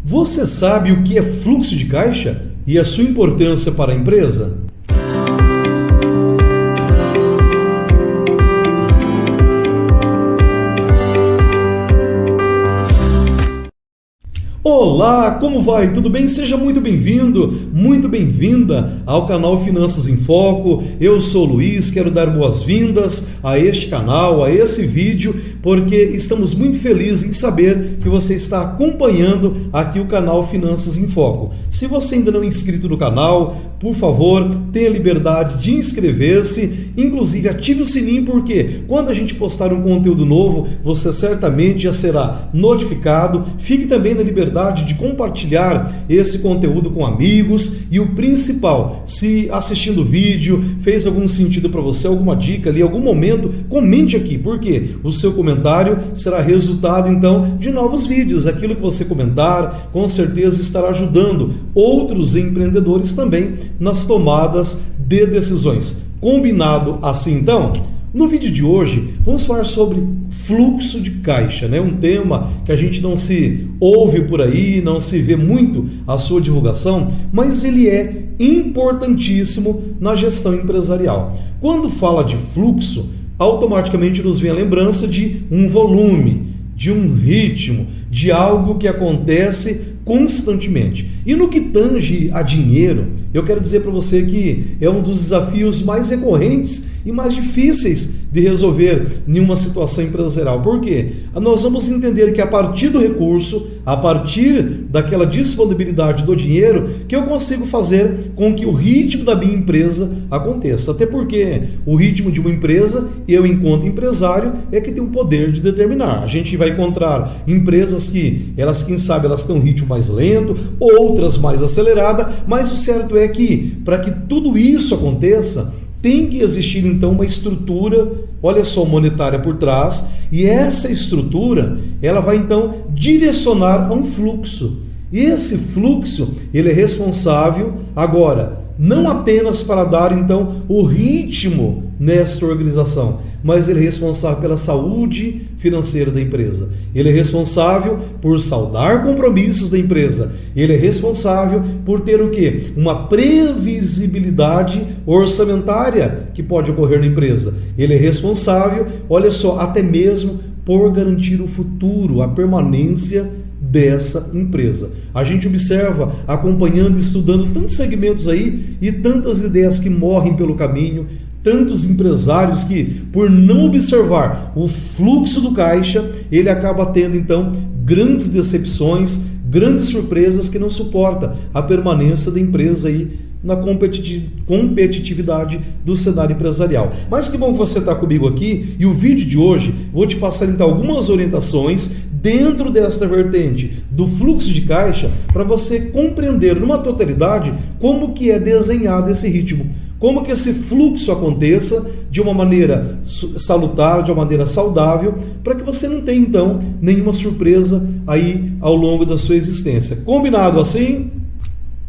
Você sabe o que é fluxo de caixa e a sua importância para a empresa? Olá, como vai? Tudo bem? Seja muito bem-vindo, muito bem-vinda ao canal Finanças em Foco. Eu sou o Luiz, quero dar boas-vindas a este canal, a esse vídeo, porque estamos muito felizes em saber que você está acompanhando aqui o canal Finanças em Foco. Se você ainda não é inscrito no canal, por favor, tenha liberdade de inscrever-se, inclusive ative o sininho, porque quando a gente postar um conteúdo novo, você certamente já será notificado. Fique também na liberdade de compartilhar esse conteúdo com amigos e o principal, se assistindo o vídeo fez algum sentido para você, alguma dica ali, algum momento, comente aqui, porque o seu comentário será resultado então de novos vídeos. Aquilo que você comentar com certeza estará ajudando outros empreendedores também nas tomadas de decisões. Combinado assim então? No vídeo de hoje, vamos falar sobre fluxo de caixa, né? Um tema que a gente não se ouve por aí, não se vê muito a sua divulgação, mas ele é importantíssimo na gestão empresarial. Quando fala de fluxo, automaticamente nos vem a lembrança de um volume, de um ritmo, de algo que acontece constantemente. E no que tange a dinheiro, eu quero dizer para você que é um dos desafios mais recorrentes e mais difíceis de resolver em uma situação empresarial. Por quê? Nós vamos entender que a partir do recurso, a partir daquela disponibilidade do dinheiro, que eu consigo fazer com que o ritmo da minha empresa aconteça. Até porque o ritmo de uma empresa, eu enquanto empresário, é que tem o poder de determinar. A gente vai encontrar empresas que, quem sabe, elas têm um ritmo mais lento, outras mais acelerada, mas o certo é que, para que tudo isso aconteça, tem que existir então uma estrutura, olha só, monetária por trás, e essa estrutura, ela vai então direcionar a um fluxo. E esse fluxo, ele é responsável agora, não apenas para dar então o ritmo nesta organização, mas ele é responsável pela saúde financeira da empresa. Ele é responsável por saldar compromissos da empresa. Ele é responsável por ter o quê? Uma previsibilidade orçamentária que pode ocorrer na empresa. Ele é responsável, olha só, até mesmo por garantir o futuro, a permanência dessa empresa. A gente observa, acompanhando e estudando tantos segmentos aí e tantas ideias que morrem pelo caminho, tantos empresários que, por não observar o fluxo do caixa, ele acaba tendo então grandes decepções, grandes surpresas, que não suporta a permanência da empresa aí na competitividade do cenário empresarial. Mas que bom que você está comigo aqui, e o vídeo de hoje vou te passar então algumas orientações dentro desta vertente do fluxo de caixa, para você compreender numa totalidade como que é desenhado esse ritmo, como que esse fluxo aconteça de uma maneira salutar, de uma maneira saudável, para que você não tenha então nenhuma surpresa aí ao longo da sua existência. Combinado assim?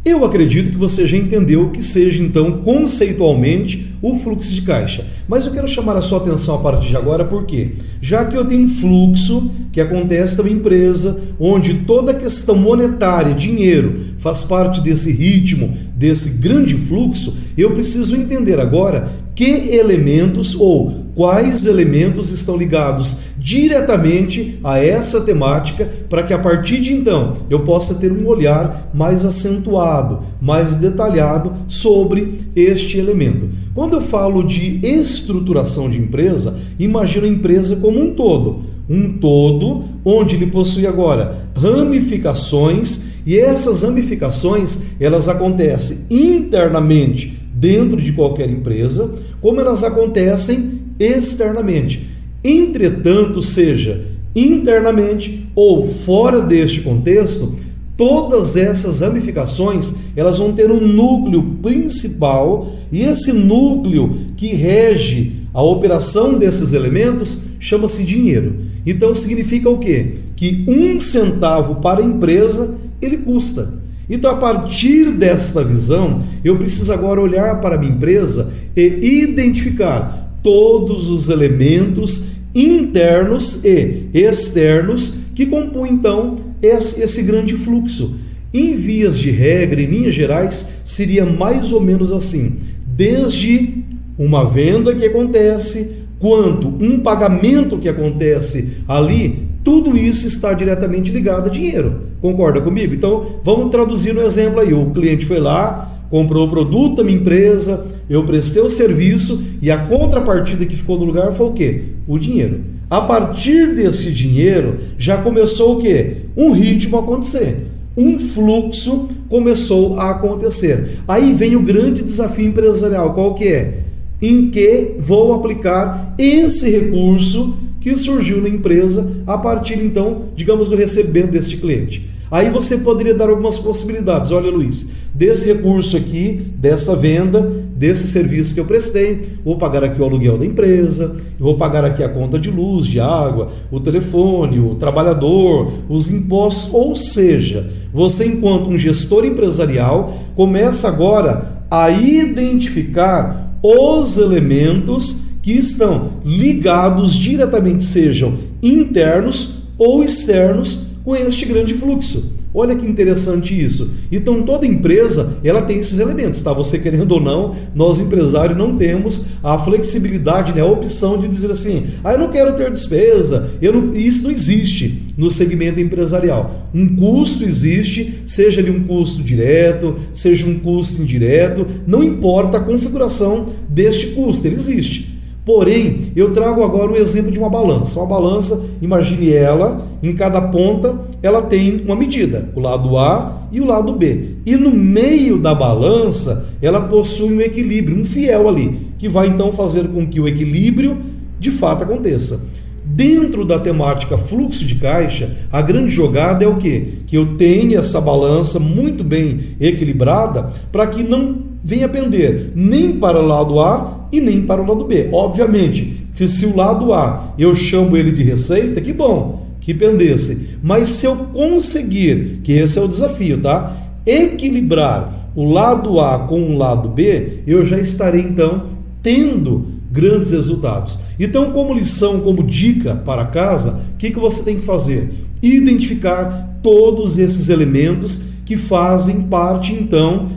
Eu acredito que você já entendeu o que seja então conceitualmente o fluxo de caixa, mas eu quero chamar a sua atenção a partir de agora, porque já que eu tenho um fluxo que acontece numa empresa, onde toda a questão monetária, dinheiro, faz parte desse ritmo, desse grande fluxo, eu preciso entender agora que elementos ou quais elementos estão ligados diretamente a essa temática, para que a partir de então eu possa ter um olhar mais acentuado, mais detalhado sobre este elemento. Quando eu falo de estruturação de empresa, imagina a empresa como um todo onde ele possui agora ramificações, e essas ramificações elas acontecem internamente dentro de qualquer empresa, como elas acontecem externamente. Entretanto, seja internamente ou fora deste contexto, todas essas ramificações elas vão ter um núcleo principal, e esse núcleo que rege a operação desses elementos chama-se dinheiro. Então significa o quê? Que 1 centavo para a empresa ele custa. Então, a partir desta visão, eu preciso agora olhar para a minha empresa e identificar todos os elementos internos e externos que compõem então esse grande fluxo. Em vias de regra, em linhas gerais, seria mais ou menos assim: desde uma venda que acontece, quanto um pagamento que acontece ali, tudo isso está diretamente ligado a dinheiro. Concorda comigo? Então, vamos traduzir no exemplo aí. O cliente foi lá, comprou o produto da minha empresa, eu prestei o serviço e a contrapartida que ficou no lugar foi o quê? O dinheiro. A partir desse dinheiro, já começou o quê? Um ritmo a acontecer. Um fluxo começou a acontecer. Aí vem o grande desafio empresarial. Qual que é? Em que vou aplicar esse recurso que surgiu na empresa a partir, então, digamos, do recebimento deste cliente. Aí você poderia dar algumas possibilidades. Olha, Luiz, desse recurso aqui, dessa venda, desse serviço que eu prestei, vou pagar aqui o aluguel da empresa, eu vou pagar aqui a conta de luz, de água, o telefone, o trabalhador, os impostos. Ou seja, você, enquanto um gestor empresarial, começa agora a identificar os elementos que estão ligados diretamente, sejam internos ou externos, com este grande fluxo. Olha que interessante isso. Então toda empresa, ela tem esses elementos, tá? Você querendo ou não, nós empresários não temos a flexibilidade, né? A opção de dizer assim, eu não quero ter despesa, isso não existe no segmento empresarial. Um custo existe, seja ele um custo direto, seja um custo indireto, não importa a configuração deste custo, ele existe. Porém, eu trago agora o exemplo de uma balança. Uma balança, imagine ela, em cada ponta, ela tem uma medida, o lado A e o lado B. E no meio da balança, ela possui um equilíbrio, um fiel ali, que vai então fazer com que o equilíbrio de fato aconteça. Dentro da temática fluxo de caixa, a grande jogada é o quê? Que eu tenha essa balança muito bem equilibrada para que não venha pender nem para o lado A e nem para o lado B. Obviamente, que se o lado A eu chamo ele de receita, que bom, que pendesse. Mas se eu conseguir, que esse é o desafio, tá? Equilibrar o lado A com o lado B, eu já estarei então tendo grandes resultados. Então, como lição, como dica para casa, o que você tem que fazer? Identificar todos esses elementos que fazem parte, então,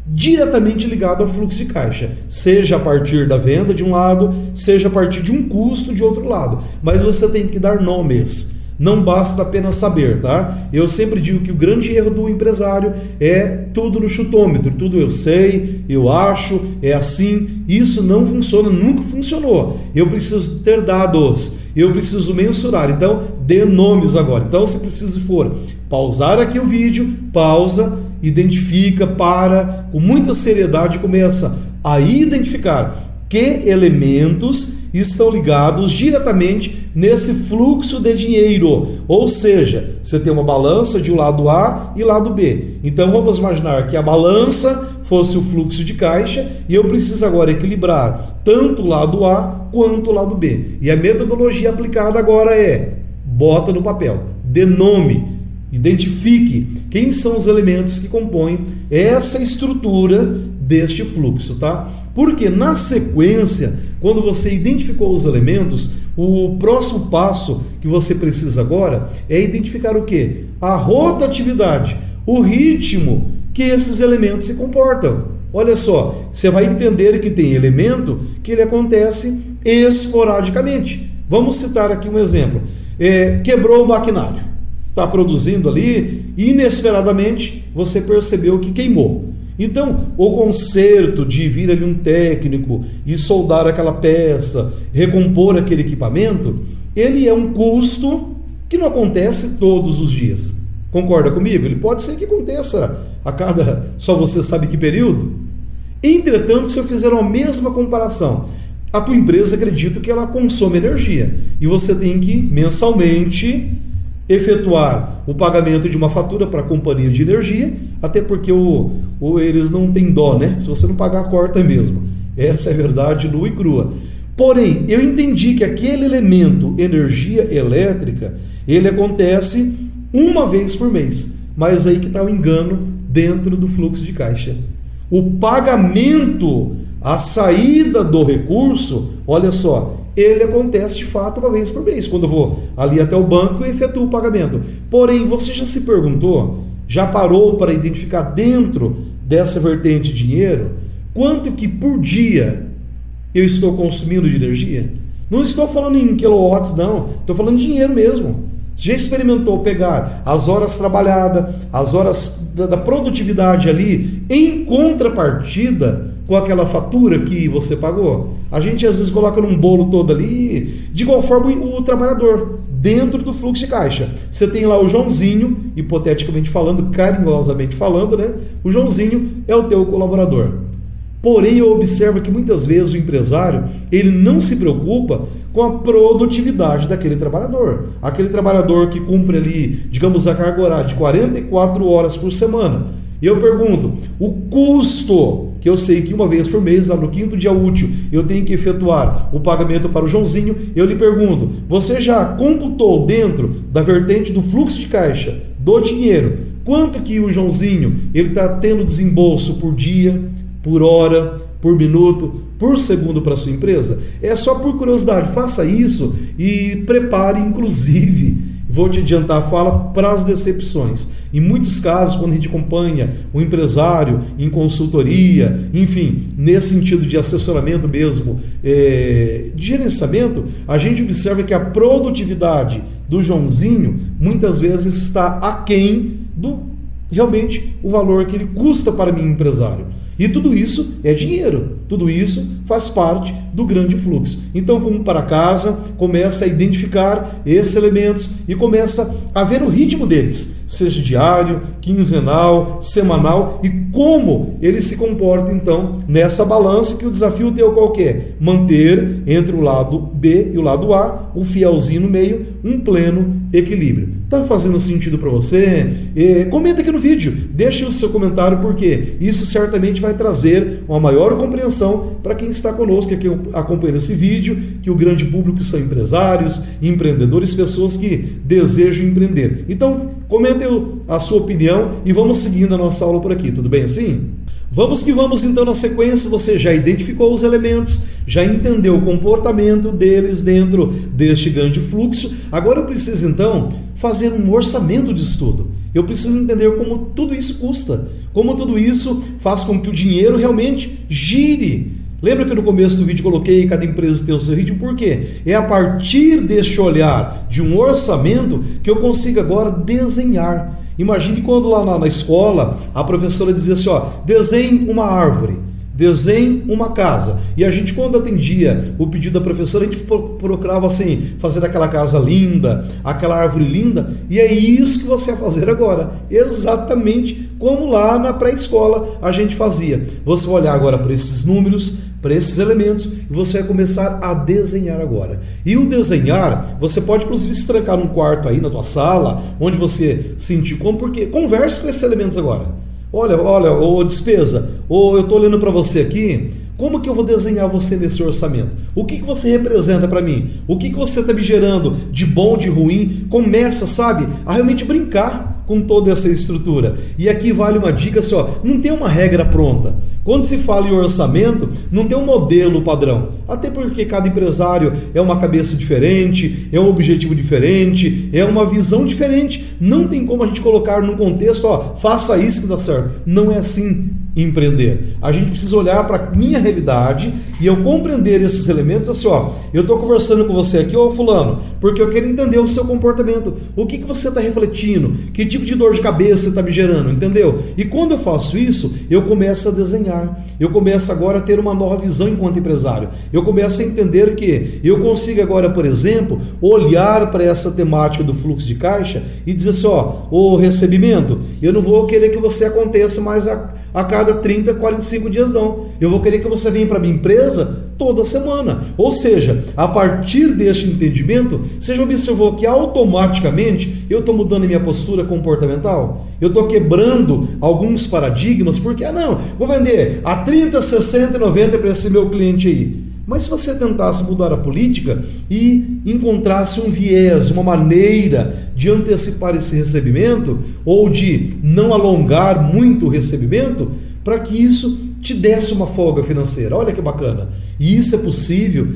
diretamente ligado ao fluxo de caixa, seja a partir da venda de um lado, seja a partir de um custo de outro lado, mas você tem que dar nomes, não basta apenas saber, tá? Eu sempre digo que o grande erro do empresário é tudo no chutômetro, tudo eu sei, eu acho, é assim. Isso não funciona, nunca funcionou. Eu preciso ter dados, eu preciso mensurar. Então, dê nomes agora. Então, se preciso for pausar aqui o vídeo, pausa, identifica, para, com muita seriedade, começa a identificar que elementos estão ligados diretamente nesse fluxo de dinheiro. Ou seja, você tem uma balança de um lado A e lado B. Então vamos imaginar que a balança fosse o fluxo de caixa e eu preciso agora equilibrar tanto o lado A quanto o lado B. E a metodologia aplicada agora é: bota no papel, dê nome, identifique quem são os elementos que compõem essa estrutura deste fluxo, tá? Porque na sequência, quando você identificou os elementos, o próximo passo que você precisa agora é identificar o quê? A rotatividade, o ritmo que esses elementos se comportam. Olha só, você vai entender que tem elemento que ele acontece esporadicamente. Vamos citar aqui um exemplo. Quebrou o maquinário, está produzindo ali, inesperadamente você percebeu que queimou. Então, o conserto de vir ali um técnico e soldar aquela peça, recompor aquele equipamento, ele é um custo que não acontece todos os dias. Concorda comigo? Ele pode ser que aconteça a cada, só você sabe que período. Entretanto, se eu fizer uma mesma comparação, a tua empresa, acredito que ela consome energia e você tem que mensalmente efetuar o pagamento de uma fatura para a companhia de energia, até porque eles não têm dó, né? Se você não pagar, corta mesmo. Essa é a verdade nua e crua. Porém, eu entendi que aquele elemento, energia elétrica, ele acontece uma vez por mês. Mas aí que está o engano dentro do fluxo de caixa. O pagamento, a saída do recurso, olha só, ele acontece de fato uma vez por mês, quando eu vou ali até o banco e efetuo o pagamento. Porém, você já se perguntou, já parou para identificar dentro dessa vertente de dinheiro, quanto que por dia eu estou consumindo de energia? Não estou falando em quilowatts, não. Estou falando de dinheiro mesmo. Você já experimentou pegar as horas trabalhadas, as horas da produtividade ali, em contrapartida com aquela fatura que você pagou? A gente às vezes coloca num bolo todo ali, de igual forma o trabalhador, dentro do fluxo de caixa. Você tem lá o Joãozinho, hipoteticamente falando, carinhosamente falando, né? O Joãozinho é o teu colaborador. Porém, eu observo que muitas vezes o empresário, ele não se preocupa com a produtividade daquele trabalhador. Aquele trabalhador que cumpre ali, digamos, a carga horária de 44 horas por semana. E eu pergunto, o custo, que eu sei que uma vez por mês, lá no 5º dia útil, eu tenho que efetuar o pagamento para o Joãozinho, eu lhe pergunto, você já computou dentro da vertente do fluxo de caixa, do dinheiro, quanto que o Joãozinho ele está tendo desembolso por dia, por hora, por minuto, por segundo para a sua empresa? É só por curiosidade, faça isso e prepare, inclusive, vou te adiantar a fala, para as decepções. Em muitos casos, quando a gente acompanha o empresário em consultoria, enfim, nesse sentido de assessoramento mesmo, de gerenciamento, a gente observa que a produtividade do Joãozinho muitas vezes está aquém do realmente o valor que ele custa para mim, empresário. E tudo isso é dinheiro, tudo isso faz parte do grande fluxo. Então, vamos para casa, começa a identificar esses elementos e começa a ver o ritmo deles, seja diário, quinzenal, semanal, e como ele se comporta então nessa balança, que o desafio teu qual que é? Manter entre o lado B e o lado A, o fielzinho no meio, um pleno equilíbrio. Está fazendo sentido para você? Comenta aqui no vídeo, deixe o seu comentário, porque isso certamente vai trazer uma maior compreensão para quem está conosco aqui acompanhando esse vídeo, que o grande público são empresários, empreendedores, pessoas que desejam empreender. Então, comente a sua opinião e vamos seguindo a nossa aula por aqui, tudo bem assim? Vamos que vamos então. Na sequência, você já identificou os elementos, já entendeu o comportamento deles dentro deste grande fluxo. Agora eu preciso então fazer um orçamento de estudo. Eu preciso entender como tudo isso custa, como tudo isso faz com que o dinheiro realmente gire. Lembra que no começo do vídeo coloquei cada empresa tem o seu ritmo? Por quê? É a partir deste olhar de um orçamento que eu consigo agora desenhar. Imagine quando lá na escola a professora dizia assim, desenhe uma árvore, desenhe uma casa. E a gente, quando atendia o pedido da professora, a gente procurava assim, fazer aquela casa linda, aquela árvore linda, e é isso que você vai fazer agora. Exatamente como lá na pré-escola a gente fazia. Você vai olhar agora para esses números, para esses elementos, e você vai começar a desenhar agora. E o desenhar, você pode inclusive se trancar num quarto aí na tua sala, onde você sentir como, porque converse com esses elementos agora. Olha, despesa, eu estou olhando para você aqui, como que eu vou desenhar você nesse orçamento? O que você representa para mim? O que você está me gerando de bom, de ruim? Começa, sabe, a realmente brincar com toda essa estrutura. E aqui vale uma dica assim, não tem uma regra pronta. Quando se fala em orçamento, não tem um modelo padrão. Até porque cada empresário é uma cabeça diferente, é um objetivo diferente, é uma visão diferente. Não tem como a gente colocar num contexto, faça isso que dá certo. Não é assim empreender. A gente precisa olhar para a minha realidade e eu compreender esses elementos assim, eu estou conversando com você aqui, fulano, porque eu quero entender o seu comportamento. O que você está refletindo? Que tipo de dor de cabeça você está me gerando? Entendeu? E quando eu faço isso, eu começo a desenhar. Eu começo agora a ter uma nova visão enquanto empresário. Eu começo a entender que eu consigo agora, por exemplo, olhar para essa temática do fluxo de caixa e dizer assim, o recebimento, eu não vou querer que você aconteça mais a cada 30, 45 dias não. Eu vou querer que você venha para a minha empresa toda semana. Ou seja, a partir deste entendimento, você já observou que automaticamente eu estou mudando a minha postura comportamental? Eu estou quebrando alguns paradigmas, porque, vou vender a 30, 60 e 90 para esse meu cliente aí. Mas se você tentasse mudar a política e encontrasse um viés, uma maneira de antecipar esse recebimento ou de não alongar muito o recebimento, para que isso te desse uma folga financeira. Olha que bacana. E isso é possível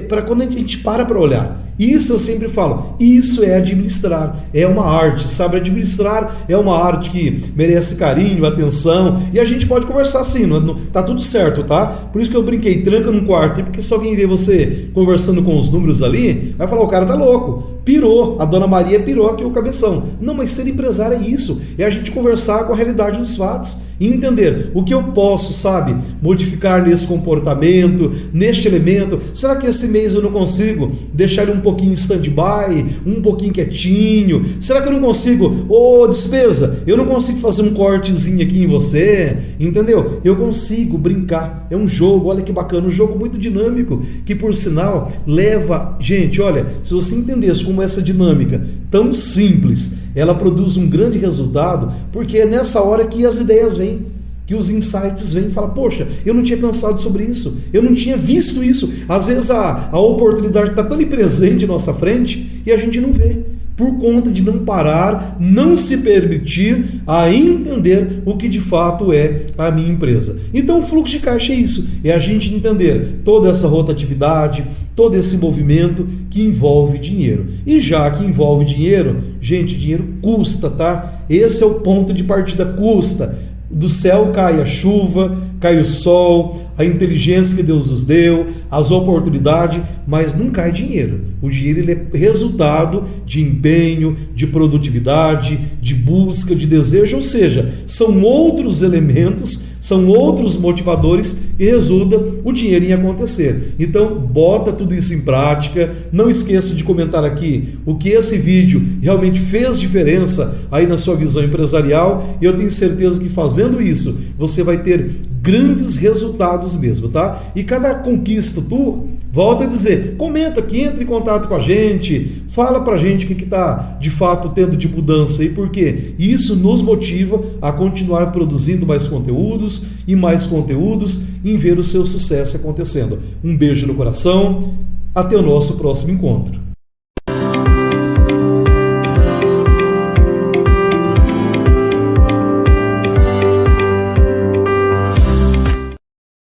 para quando a gente para olhar. Isso eu sempre falo, isso é administrar, é uma arte, sabe? Administrar é uma arte que merece carinho, atenção, e a gente pode conversar assim, tá tudo certo, tá? Por isso que eu brinquei, tranca num quarto, porque se alguém vê você conversando com os números ali, vai falar, o cara tá louco, pirou, a dona Maria pirou aqui o cabeção. Não, mas ser empresário é isso, é a gente conversar com a realidade dos fatos e entender o que eu posso, sabe, modificar nesse comportamento, neste elemento. Será que esse mês eu não consigo deixar ele um pouquinho em stand-by, um pouquinho quietinho? Será que eu não consigo, despesa, eu não consigo fazer um cortezinho aqui em você? Entendeu? Eu consigo brincar, é um jogo, olha que bacana, um jogo muito dinâmico, que por sinal leva, gente, olha, se você entendesse como essa dinâmica tão simples, ela produz um grande resultado, porque é nessa hora que as ideias vêm, que os insights vêm e falam, poxa, eu não tinha pensado sobre isso, eu não tinha visto isso. Às vezes a oportunidade está tão presente em nossa frente e a gente não vê, por conta de não parar, não se permitir a entender o que de fato é a minha empresa. Então o fluxo de caixa é isso, é a gente entender toda essa rotatividade, todo esse movimento que envolve dinheiro. E já que envolve dinheiro, gente, dinheiro custa, tá? Esse é o ponto de partida, custa. Do céu cai a chuva, cai o sol, a inteligência que Deus nos deu, as oportunidades, mas não cai dinheiro. O dinheiro ele é resultado de empenho, de produtividade, de busca, de desejo, ou seja, são outros elementos, são outros motivadores que resultam o dinheiro em acontecer. Então, bota tudo isso em prática. Não esqueça de comentar aqui o que esse vídeo realmente fez diferença aí na sua visão empresarial. E eu tenho certeza que fazendo isso, você vai ter grandes resultados mesmo, tá? E cada conquista tua, volta a dizer, comenta aqui, entre em contato com a gente, fala pra gente o que está de fato tendo de mudança e por quê. Isso nos motiva a continuar produzindo mais conteúdos e mais conteúdos em ver o seu sucesso acontecendo. Um beijo no coração, até o nosso próximo encontro.